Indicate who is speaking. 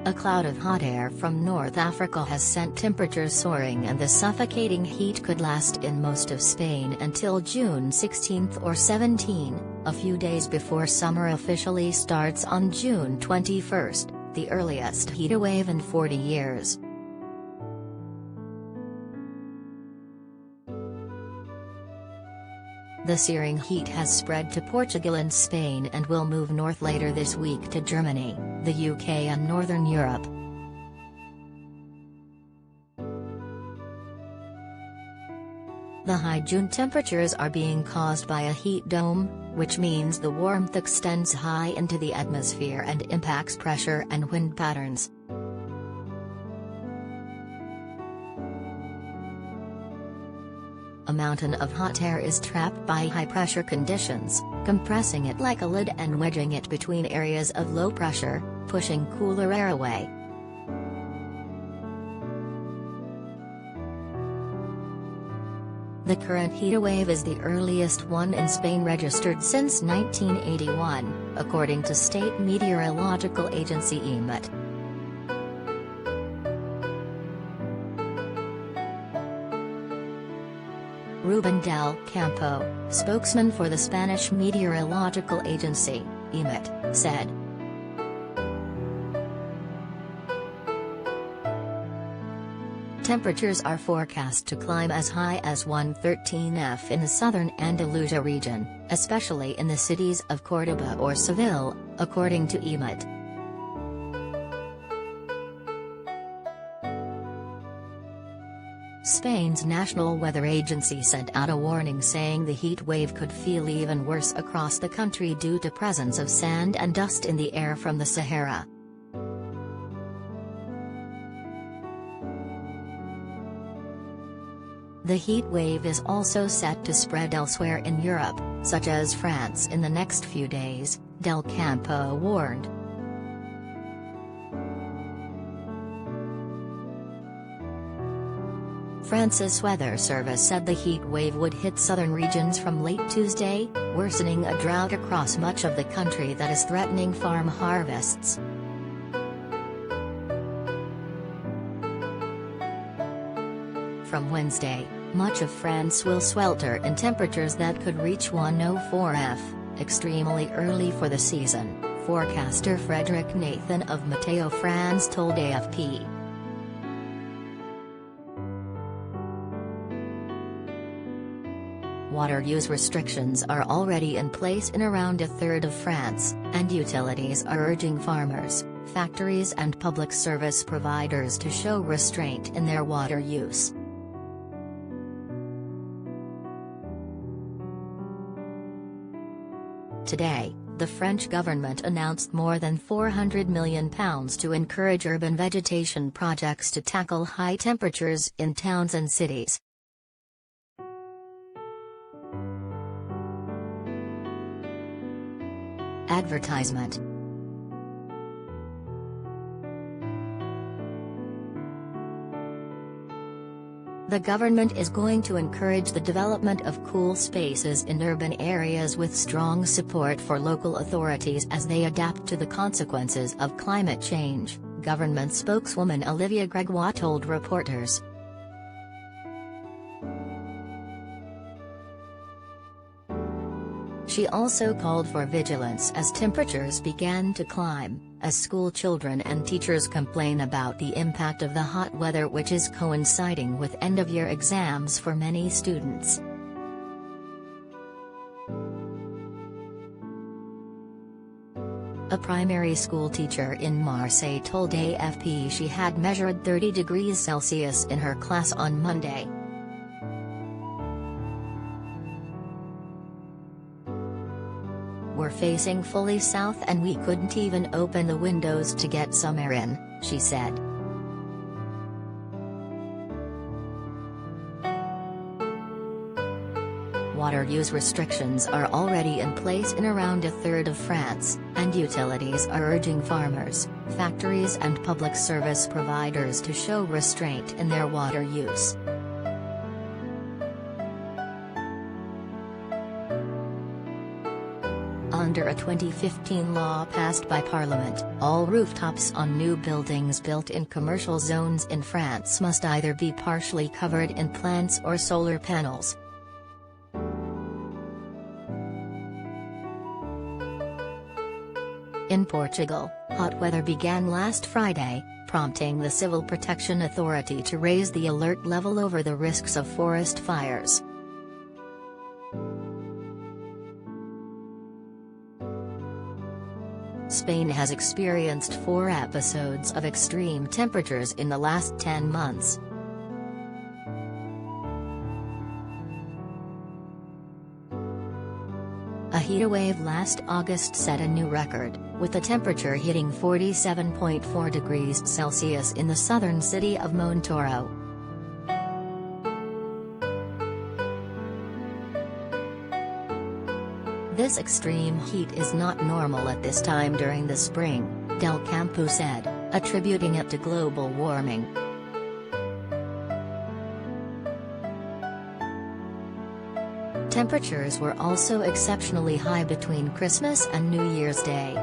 Speaker 1: A cloud of hot air from North Africa has sent temperatures soaring, and the suffocating heat could last in most of Spain until June 16 or 17, a few days before summer officially starts on June 21, the earliest heatwave in 40 years. The searing heat has spread to Portugal and Spain and will move north later this week to Germany, the UK and Northern Europe. The high June temperatures are being caused by a heat dome, which means the warmth extends high into the atmosphere and impacts pressure and wind patterns. A mountain of hot air is trapped by high-pressure conditions, compressing it like a lid and wedging it between areas of low pressure, pushing cooler air away. The current heatwave is the earliest one in Spain registered since 1981, according to state meteorological agency EMET. Ruben del Campo, spokesman for the Spanish meteorological agency, EMET, said, temperatures are forecast to climb as high as 113°F in the southern Andalusia region, especially in the cities of Córdoba or Seville, according to EMET. Spain's National Weather Agency sent out a warning saying the heat wave could feel even worse across the country due to presence of sand and dust in the air from the Sahara. The heat wave is also set to spread elsewhere in Europe, such as France in the next few days, Del Campo warned. France's weather service said the heat wave would hit southern regions from late Tuesday, worsening a drought across much of the country that is threatening farm harvests. From Wednesday, much of France will swelter in temperatures that could reach 104°F, extremely early for the season, forecaster Frederic Nathan of Meteo France told AFP. Water use restrictions are already in place in around a third of France, and utilities are urging farmers, factories and public service providers to show restraint in their water use. Today, the French government announced more than £400 million to encourage urban vegetation projects to tackle high temperatures in towns and cities. Advertisement. The government is going to encourage the development of cool spaces in urban areas with strong support for local authorities as they adapt to the consequences of climate change, government spokeswoman Olivia Gregoire told reporters. She also called for vigilance as temperatures began to climb, as school children and teachers complain about the impact of the hot weather, which is coinciding with end-of-year exams for many students. A primary school teacher in Marseille told AFP she had measured 30 degrees Celsius in her class on Monday. "We're facing fully south and we couldn't even open the windows to get some air in," she said. Water use restrictions are already in place in around a third of France, and utilities are urging farmers, factories and public service providers to show restraint in their water use. Under a 2015 law passed by Parliament, all rooftops on new buildings built in commercial zones in France must either be partially covered in plants or solar panels. In Portugal, hot weather began last Friday, prompting the Civil Protection Authority to raise the alert level over the risks of forest fires. Spain has experienced 4 episodes of extreme temperatures in the last 10 months. A heatwave last August set a new record, with the temperature hitting 47.4 degrees Celsius in the southern city of Montoro. This extreme heat is not normal at this time during the spring, Del Campo said, attributing it to global warming. Temperatures were also exceptionally high between Christmas and New Year's Day.